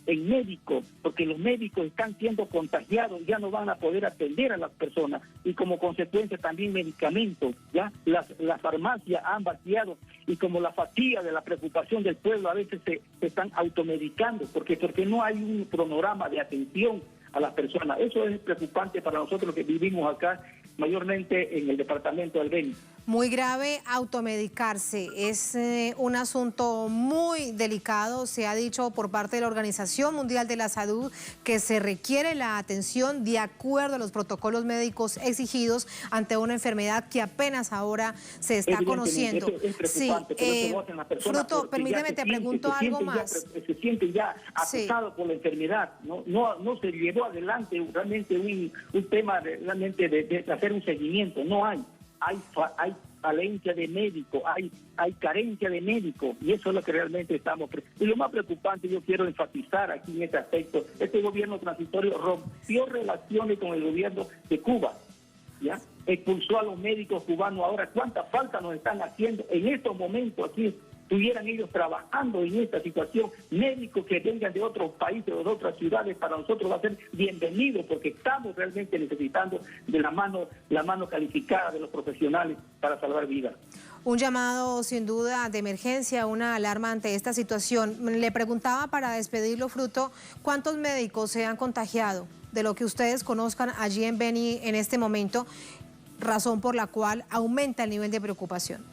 en médicos, porque los médicos están siendo contagiados, ya no van a poder atender a las personas, y como consecuencia también medicamentos, ya las farmacias han vaciado, y como la fatiga de la preocupación del pueblo a veces se están automedicando, porque no hay un cronograma de atención a las personas. Eso es preocupante para nosotros que vivimos acá, mayormente en el departamento del Beni. Muy grave automedicarse, es un asunto muy delicado. Se ha dicho por parte de la Organización Mundial de la Salud que se requiere la atención de acuerdo a los protocolos médicos exigidos ante una enfermedad que apenas ahora se está conociendo. Sí, Fruto, permíteme, te pregunto algo más. Se siente ya afectado por la enfermedad, no se llevó adelante realmente un tema realmente de hacer un seguimiento, no hay falencia de médicos, hay carencia de médicos, y eso es lo que realmente estamos. Y lo más preocupante, yo quiero enfatizar aquí en este aspecto, este gobierno transitorio rompió relaciones con el gobierno de Cuba, ¿ya? Expulsó a los médicos cubanos. Ahora, ¿cuánta falta nos están haciendo en estos momentos aquí? Estuvieran ellos trabajando en esta situación, médicos que vengan de otros países o de otras ciudades, para nosotros va a ser bienvenido, porque estamos realmente necesitando de la mano calificada de los profesionales para salvar vidas. Un llamado sin duda de emergencia, una alarma ante esta situación. Le preguntaba para despedirlo, Fruto, ¿cuántos médicos se han contagiado? De lo que ustedes conozcan allí en Beni en este momento, razón por la cual aumenta el nivel de preocupación.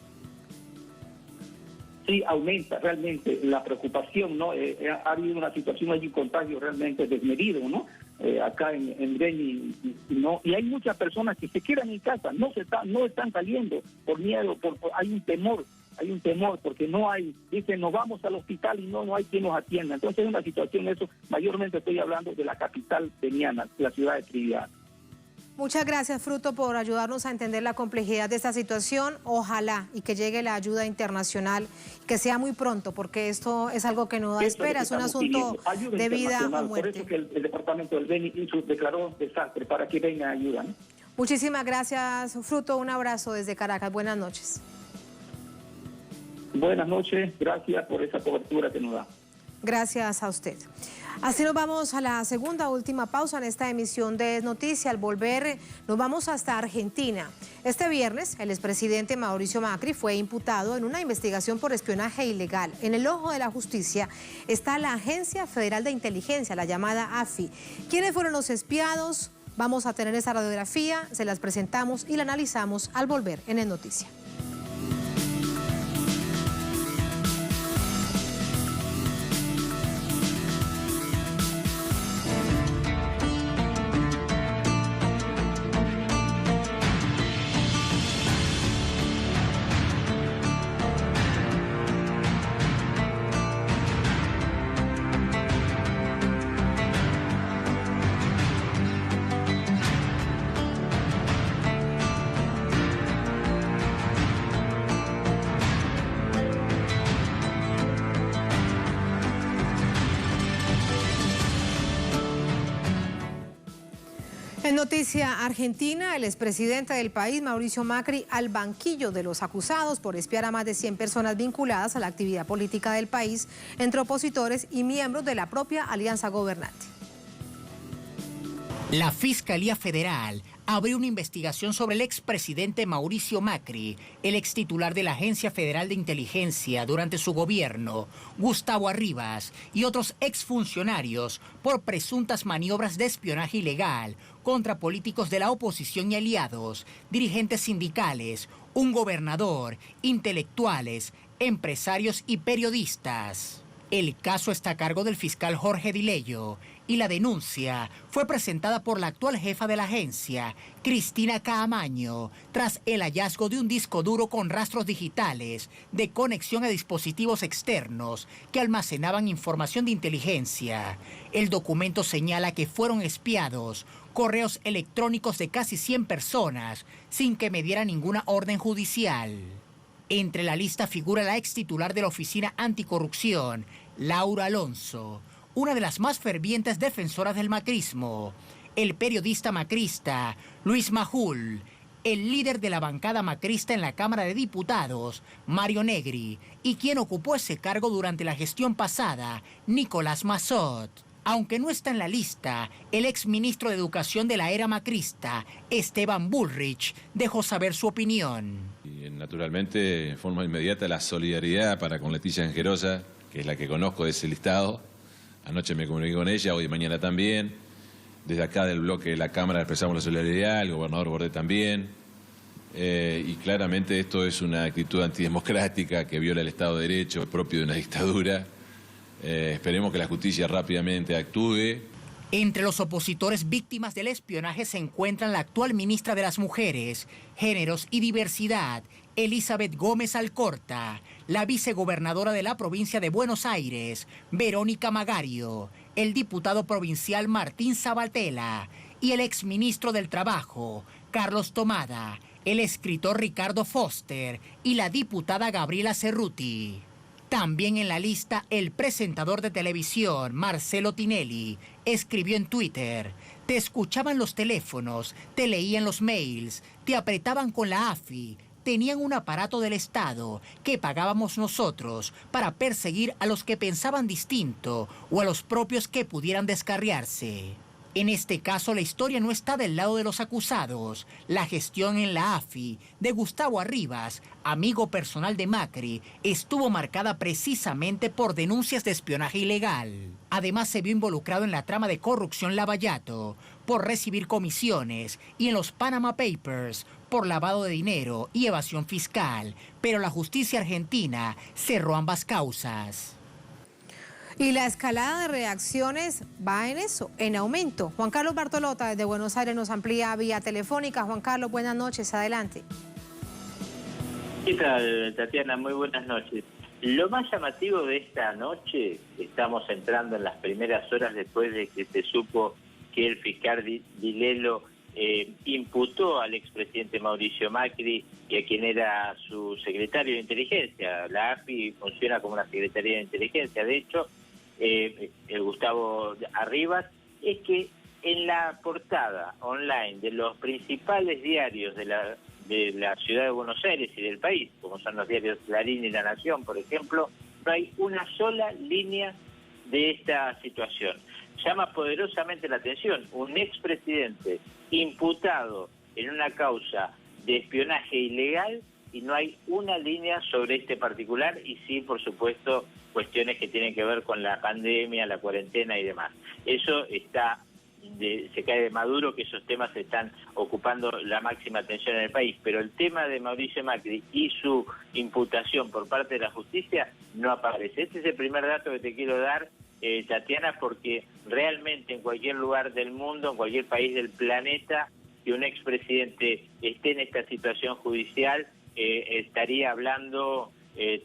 Sí, aumenta realmente la preocupación, ¿no? Ha habido una situación, hay un contagio realmente desmedido, ¿no? Acá en Beni, ¿no? Y hay muchas personas que se quedan en casa, no están saliendo por miedo, hay un temor porque dicen, nos vamos al hospital y no hay quien nos atienda. Entonces es una situación, eso, mayormente estoy hablando de la capital beniana, la ciudad de Trinidad. Muchas gracias, Fruto, por ayudarnos a entender la complejidad de esta situación. Ojalá y que llegue la ayuda internacional, que sea muy pronto, porque esto es algo que no da espera, es un asunto de vida o muerte. Por eso que el departamento del Beni declaró desastre, para que venga ayuda, ¿no? Muchísimas gracias, Fruto. Un abrazo desde Caracas. Buenas noches. Buenas noches. Gracias por esa cobertura que nos da. Gracias a usted. Así nos vamos a la segunda última pausa en esta emisión de Noticia. Al volver nos vamos hasta Argentina. Este viernes el expresidente Mauricio Macri fue imputado en una investigación por espionaje ilegal. En el ojo de la justicia está la Agencia Federal de Inteligencia, la llamada AFI. ¿Quiénes fueron los espiados? Vamos a tener esa radiografía, se las presentamos y la analizamos al volver en el Noticia. Noticia argentina, el expresidente del país, Mauricio Macri, al banquillo de los acusados por espiar a más de 100 personas vinculadas a la actividad política del país, entre opositores y miembros de la propia alianza gobernante. La Fiscalía Federal abrió una investigación sobre el expresidente Mauricio Macri, el extitular de la Agencia Federal de Inteligencia durante su gobierno, Gustavo Arribas, y otros exfuncionarios por presuntas maniobras de espionaje ilegal contra políticos de la oposición y aliados, dirigentes sindicales, un gobernador, intelectuales, empresarios y periodistas. El caso está a cargo del fiscal Jorge Dileyo y la denuncia fue presentada por la actual jefa de la agencia, Cristina Caamaño, tras el hallazgo de un disco duro con rastros digitales de conexión a dispositivos externos que almacenaban información de inteligencia. El documento señala que fueron espiados correos electrónicos de casi 100 personas sin que mediara ninguna orden judicial. Entre la lista figura la ex titular de la Oficina Anticorrupción, Laura Alonso, una de las más fervientes defensoras del macrismo, el periodista macrista Luis Majul, el líder de la bancada macrista en la Cámara de Diputados, Mario Negri, y quien ocupó ese cargo durante la gestión pasada, Nicolás Massot. Aunque no está en la lista, el exministro de Educación de la era macrista, Esteban Bullrich, dejó saber su opinión. Y naturalmente, en forma inmediata, la solidaridad para con Leticia Angerosa, que es la que conozco de ese listado. Anoche me comuniqué con ella, hoy y mañana también. Desde acá del bloque de la Cámara expresamos la solidaridad, el gobernador Bordet también. Y claramente esto es una actitud antidemocrática que viola el Estado de Derecho propio de una dictadura. Esperemos que la justicia rápidamente actúe. Entre los opositores víctimas del espionaje se encuentran la actual ministra de las Mujeres, Géneros y Diversidad, Elizabeth Gómez Alcorta, la vicegobernadora de la provincia de Buenos Aires, Verónica Magario, el diputado provincial Martín Sabatella y el exministro del Trabajo, Carlos Tomada, el escritor Ricardo Foster y la diputada Gabriela Cerruti. También en la lista, el presentador de televisión, Marcelo Tinelli, escribió en Twitter: te escuchaban los teléfonos, te leían los mails, te apretaban con la AFI, tenían un aparato del Estado que pagábamos nosotros para perseguir a los que pensaban distinto o a los propios que pudieran descarriarse. En este caso, la historia no está del lado de los acusados. La gestión en la AFI de Gustavo Arribas, amigo personal de Macri, estuvo marcada precisamente por denuncias de espionaje ilegal. Además, se vio involucrado en la trama de corrupción Lavallato por recibir comisiones y en los Panama Papers por lavado de dinero y evasión fiscal. Pero la justicia argentina cerró ambas causas. Y la escalada de reacciones va en eso, en aumento. Juan Carlos Bartolota desde Buenos Aires nos amplía vía telefónica. Juan Carlos, buenas noches, adelante. ¿Qué tal, Tatiana? Muy buenas noches. Lo más llamativo de esta noche, estamos entrando en las primeras horas después de que se supo que el fiscal Dilelo imputó al expresidente Mauricio Macri y a quien era su secretario de inteligencia. La AFI funciona como una secretaría de inteligencia. De hecho, el Gustavo Arribas, es que en la portada online de los principales diarios de la ciudad de Buenos Aires y del país, como son los diarios Clarín y La Nación, por ejemplo, no hay una sola línea de esta situación. Llama poderosamente la atención un expresidente imputado en una causa de espionaje ilegal y no hay una línea sobre este particular, y sí, por supuesto, cuestiones que tienen que ver con la pandemia, la cuarentena y demás. Eso se cae de maduro que esos temas están ocupando la máxima atención en el país, pero el tema de Mauricio Macri y su imputación por parte de la justicia no aparece. Este es el primer dato que te quiero dar, Tatiana, porque realmente en cualquier lugar del mundo, en cualquier país del planeta, que un expresidente esté en esta situación judicial, estaría hablando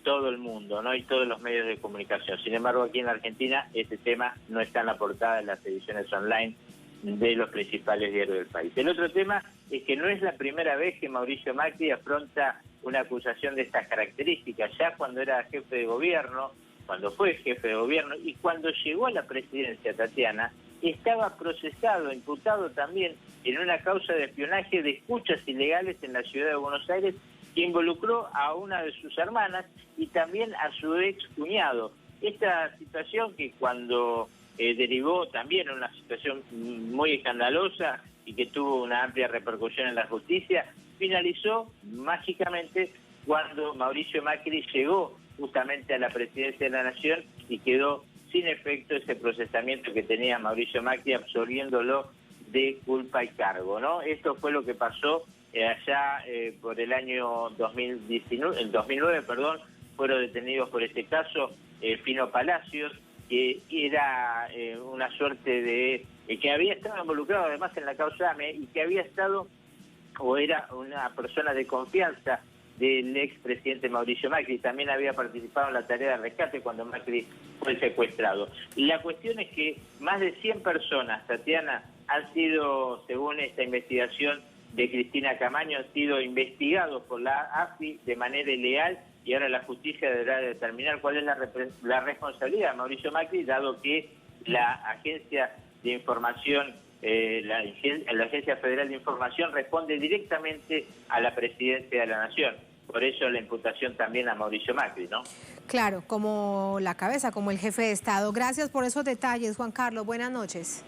todo el mundo, ¿no? Y todos los medios de comunicación. Sin embargo, aquí en la Argentina este tema no está en la portada de las ediciones online de los principales diarios del país. El otro tema es que no es la primera vez que Mauricio Macri afronta una acusación de estas características. Ya cuando era jefe de gobierno, cuando fue jefe de gobierno y cuando llegó a la presidencia, Tatiana, estaba procesado, imputado también en una causa de espionaje de escuchas ilegales en la ciudad de Buenos Aires que involucró a una de sus hermanas y también a su ex cuñado. Esta situación que cuando derivó también en una situación muy escandalosa y que tuvo una amplia repercusión en la justicia, finalizó mágicamente cuando Mauricio Macri llegó justamente a la presidencia de la Nación y quedó sin efecto ese procesamiento que tenía Mauricio Macri, absorbiéndolo de culpa y cargo, ¿no? Esto fue lo que pasó allá por el año 2009, fueron detenidos por este caso Pino Palacios, que era una suerte de... que había estado involucrado además en la causa AME y que había estado, o era una persona de confianza del expresidente Mauricio Macri, también había participado en la tarea de rescate cuando Macri fue secuestrado. La cuestión es que más de 100 personas, Tatiana, han sido, según esta investigación de Cristina Camaño, han sido investigados por la AFI de manera ilegal y ahora la justicia deberá determinar cuál es la responsabilidad de Mauricio Macri, dado que la agencia de información, la Agencia Federal de Información responde directamente a la presidencia de la Nación. Por eso la imputación también a Mauricio Macri, ¿no? Claro, como la cabeza, como el jefe de Estado. Gracias por esos detalles, Juan Carlos. Buenas noches.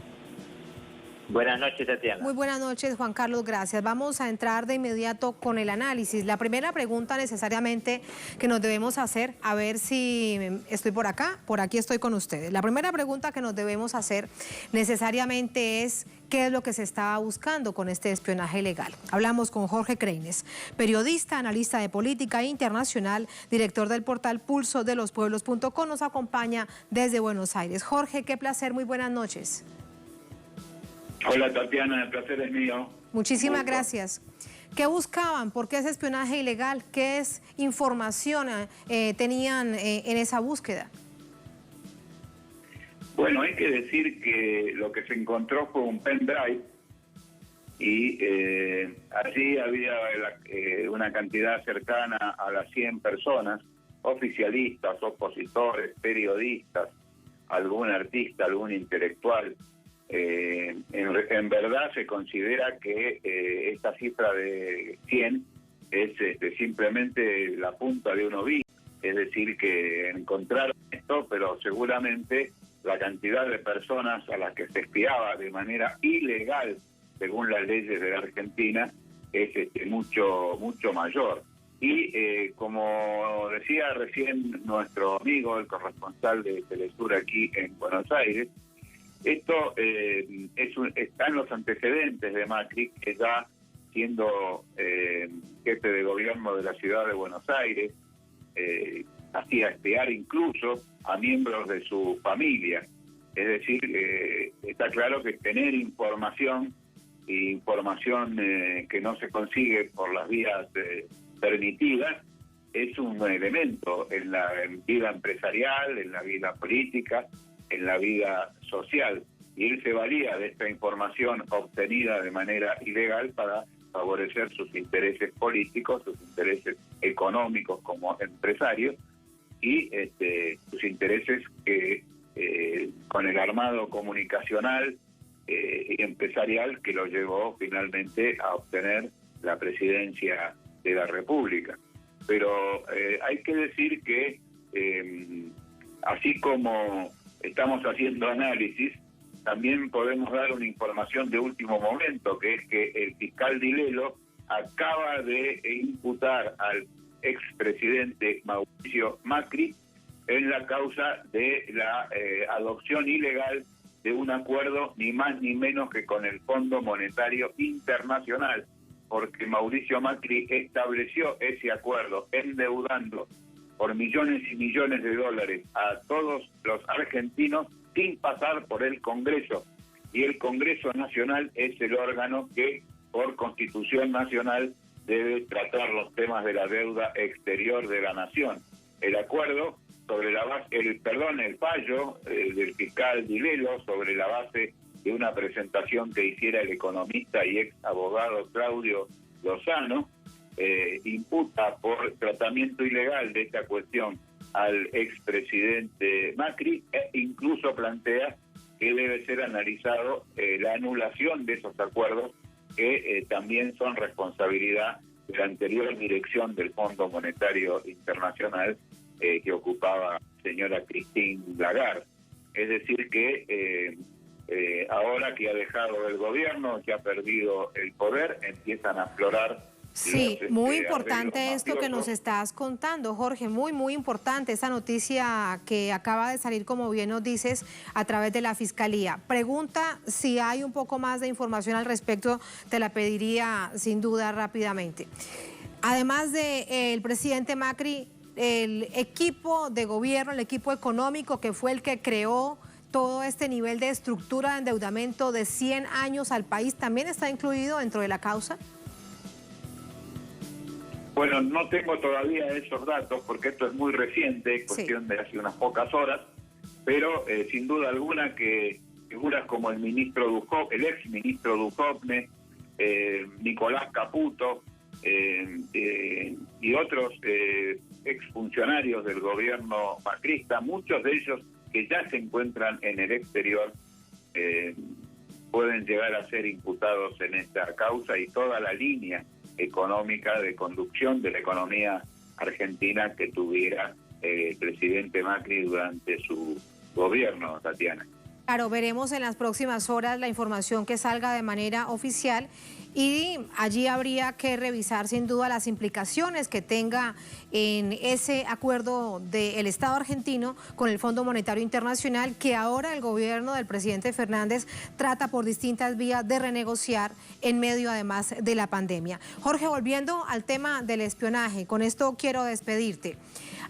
Buenas noches, Tatiana. Muy buenas noches, Juan Carlos, gracias. Vamos a entrar de inmediato con el análisis. La primera pregunta necesariamente que nos debemos hacer, a ver si estoy por acá, por aquí estoy con ustedes. La primera pregunta que nos debemos hacer necesariamente es qué es lo que se estaba buscando con este espionaje ilegal. Hablamos con Jorge Creines, periodista, analista de política internacional, director del portal pulsodelospueblos.com, nos acompaña desde Buenos Aires. Jorge, qué placer, muy buenas noches. Hola Tatiana, el placer es mío. Muchísimas gracias. ¿Qué buscaban? ¿Por qué ese espionaje ilegal? ¿Qué información tenían en esa búsqueda? Bueno, hay que decir que lo que se encontró fue un pendrive y allí había una cantidad cercana a las 100 personas, oficialistas, opositores, periodistas, algún artista, algún intelectual. En verdad se considera que esta cifra de 100 es simplemente la punta de un ovillo, es decir, que encontraron esto, pero seguramente la cantidad de personas a las que se espiaba de manera ilegal, según las leyes de la Argentina, es mucho mayor. Y como decía recién nuestro amigo, el corresponsal de Telesur aquí en Buenos Aires, esto está en los antecedentes de Macri, que ya siendo jefe de gobierno de la ciudad de Buenos Aires, hacía espiar incluso a miembros de su familia. Es decir, está claro que tener información que no se consigue por las vías permitidas es un elemento en la vida empresarial, en la vida política, en la vida social, y él se valía de esta información obtenida de manera ilegal para favorecer sus intereses políticos, sus intereses económicos como empresario y sus intereses que con el armado comunicacional y empresarial que lo llevó finalmente a obtener la presidencia de la República. Pero hay que decir que así como estamos haciendo análisis, también podemos dar una información de último momento, que es que el fiscal Dilelo acaba de imputar al expresidente Mauricio Macri en la causa de la adopción ilegal de un acuerdo ni más ni menos que con el Fondo Monetario Internacional, porque Mauricio Macri estableció ese acuerdo endeudando por millones y millones de dólares a todos los argentinos sin pasar por el Congreso. Y el Congreso Nacional es el órgano que, por Constitución Nacional, debe tratar los temas de la deuda exterior de la nación. El acuerdo sobre la base, el fallo del fiscal Dilelo sobre la base de una presentación que hiciera el economista y ex abogado Claudio Lozano, imputa por tratamiento ilegal de esta cuestión al expresidente Macri e incluso plantea que debe ser analizado la anulación de esos acuerdos que también son responsabilidad de la anterior dirección del Fondo Monetario Internacional que ocupaba la señora Christine Lagarde. Es decir que ahora que ha dejado el gobierno, que ha perdido el poder, empiezan a aflorar. Sí, muy importante esto que nos estás contando, Jorge, muy importante esa noticia que acaba de salir, como bien nos dices, a través de la Fiscalía. Pregunta si hay un poco más de información al respecto, te la pediría sin duda rápidamente. Además del presidente Macri, el equipo de gobierno, el equipo económico que fue el que creó todo este nivel de estructura de endeudamiento de 100 años al país, ¿también está incluido dentro de la causa? Bueno, no tengo todavía esos datos porque esto es muy reciente, cuestión de hace unas pocas horas, pero sin duda alguna que figuras como el ex ministro Duhovne, Nicolás Caputo y otros exfuncionarios del gobierno macrista, muchos de ellos que ya se encuentran en el exterior, pueden llegar a ser imputados en esta causa, y toda la línea económica de conducción de la economía argentina que tuviera el presidente Macri durante su gobierno, Tatiana. Claro, veremos en las próximas horas la información que salga de manera oficial, y allí habría que revisar sin duda las implicaciones que tenga en ese acuerdo del Estado argentino con el Fondo Monetario Internacional, que ahora el gobierno del presidente Fernández trata por distintas vías de renegociar en medio además de la pandemia. Jorge, volviendo al tema del espionaje, con esto quiero despedirte.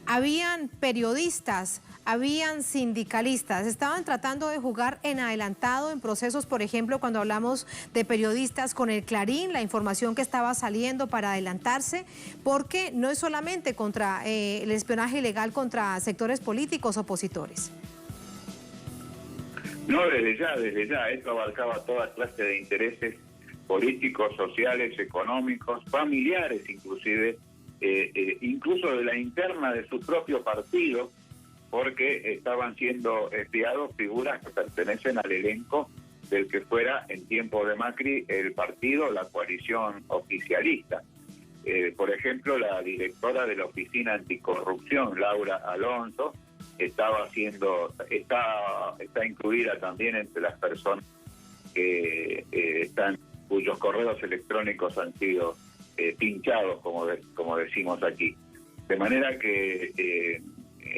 Habían periodistas, habían sindicalistas, estaban tratando de jugar en adelantado en procesos, por ejemplo, cuando hablamos de periodistas con el Clarín, la información que estaba saliendo para adelantarse, porque no es solamente contra el espionaje ilegal contra sectores políticos opositores. No, desde ya, esto abarcaba toda clase de intereses políticos, sociales, económicos, familiares inclusive, incluso de la interna de su propio partido, porque estaban siendo espiados figuras que pertenecen al elenco del que fuera en tiempo de Macri el partido, la coalición oficialista. Por ejemplo, la directora de la Oficina Anticorrupción, Laura Alonso, está incluida también entre las personas que cuyos correos electrónicos han sido pinchados, como decimos aquí. De manera que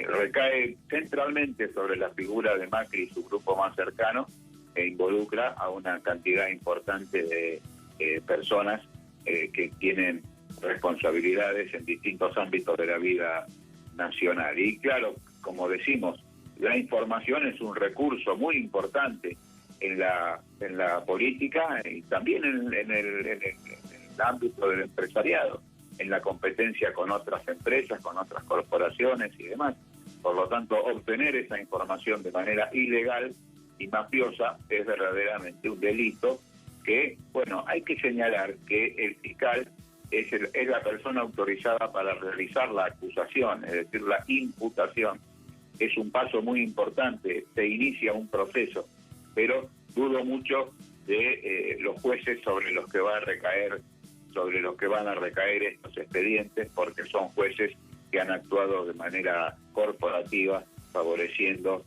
recae centralmente sobre la figura de Macri y su grupo más cercano, e involucra a una cantidad importante de personas que tienen responsabilidades en distintos ámbitos de la vida nacional. Y claro, como decimos, la información es un recurso muy importante en la política y también en el ámbito del empresariado, en la competencia con otras empresas, con otras corporaciones y demás. Por lo tanto, obtener esa información de manera ilegal y mafiosa es verdaderamente un delito que, bueno, hay que señalar que el fiscal es la persona autorizada para realizar la acusación, es decir, la imputación. Es un paso muy importante, se inicia un proceso, pero dudo mucho de los jueces sobre los que van a recaer estos expedientes, porque son jueces que han actuado de manera corporativa, favoreciendo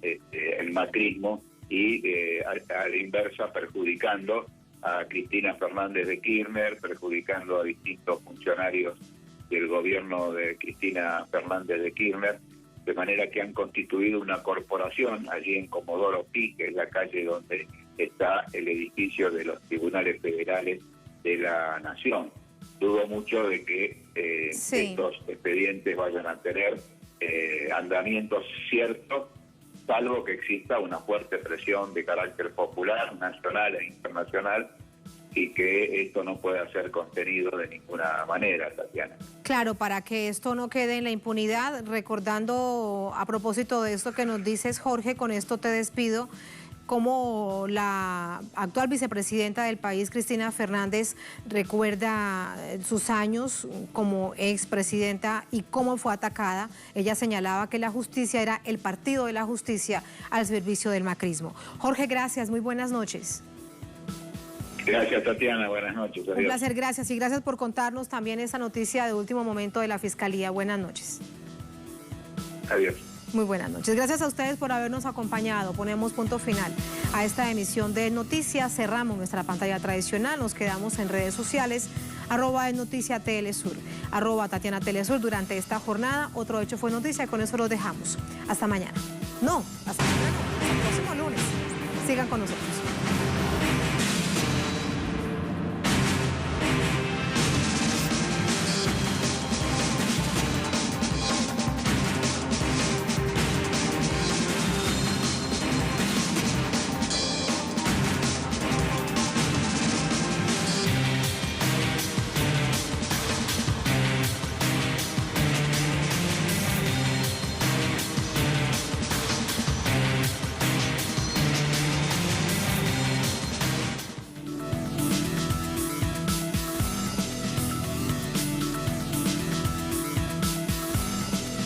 el macrismo y a la inversa perjudicando a Cristina Fernández de Kirchner, perjudicando a distintos funcionarios del gobierno de Cristina Fernández de Kirchner, de manera que han constituido una corporación allí en Comodoro Pi, que es la calle donde está el edificio de los tribunales federales de la Nación. Dudo mucho de que estos expedientes vayan a tener andamientos ciertos, salvo que exista una fuerte presión de carácter popular, nacional e internacional, y que esto no pueda ser contenido de ninguna manera, Tatiana. Claro, para que esto no quede en la impunidad, recordando a propósito de esto que nos dices, Jorge, con esto te despido, como la actual vicepresidenta del país, Cristina Fernández, recuerda sus años como expresidenta y cómo fue atacada. Ella señalaba que la justicia era el partido de la justicia al servicio del macrismo. Jorge, gracias, muy buenas noches. Gracias, Tatiana. Buenas noches. Adiós. Un placer, gracias. Y gracias por contarnos también esa noticia de último momento de la Fiscalía. Buenas noches. Adiós. Muy buenas noches. Gracias a ustedes por habernos acompañado. Ponemos punto final a esta emisión de Noticias. Cerramos nuestra pantalla tradicional. Nos quedamos en redes sociales. @Noticia Telesur. @Tatiana Telesur durante esta jornada. Otro hecho fue noticia. Con eso los dejamos. Hasta mañana. No, hasta mañana. Hasta el próximo lunes. Sigan con nosotros.